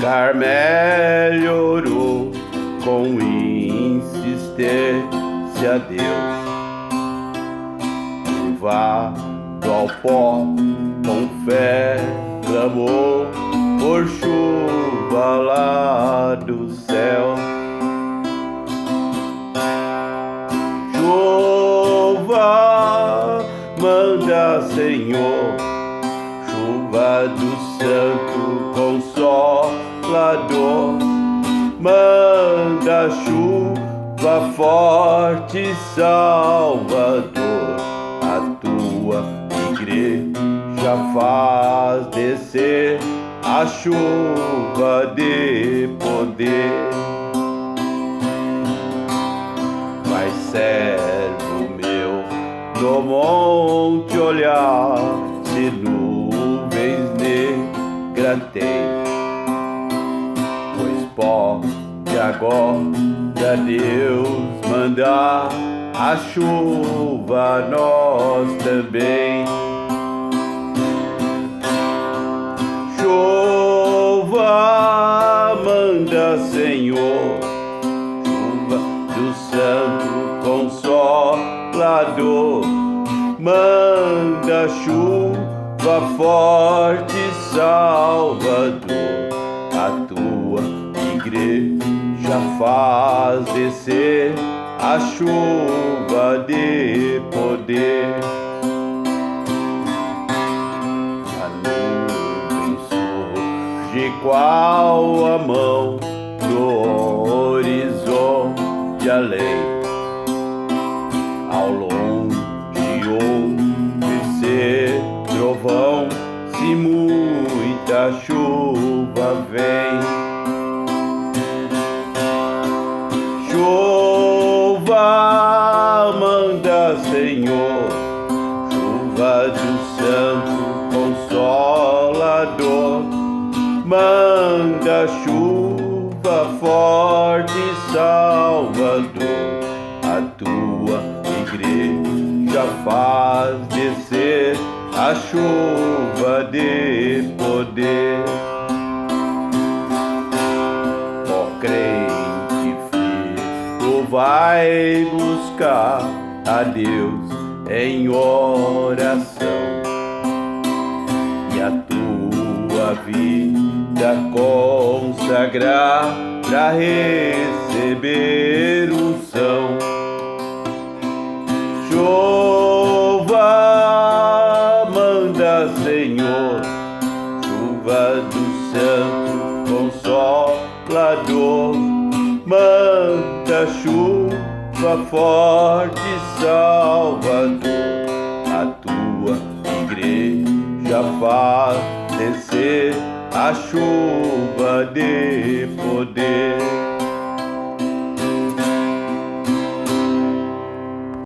Carmelo orou com insistência a Deus, curvado ao pó, com fé clamou por chuva lá do céu. Chuva, manda, Senhor, chuva do Santo Consolador, manda chuva forte, Salvador. A tua igreja faz descer a chuva de poder. Mas, servo meu, no monte olhar, se nuvens negra tem, pois pode agora Deus mandar a chuva a nós também. Chuva, manda, Senhor, chuva do Santo Consolador, manda chuva forte, Salvador. A tua igreja faz descer a chuva de poder. A nuvem surge qual a mão do horizonte além, ao longe ouve ser trovão, se muita chuva vem. Chuva, manda, Senhor, chuva do Santo Consolador, manda chuva forte, Salvador. A tua igreja faz descer a chuva de poder. Ó crente fiel, vai buscar a Deus em oração, e a tua vida consagrar pra receber unção. Chuva, manda, Senhor, chuva do Santo Consolador, manda chuva forte, Salvador. A tua igreja faz descer a chuva de poder.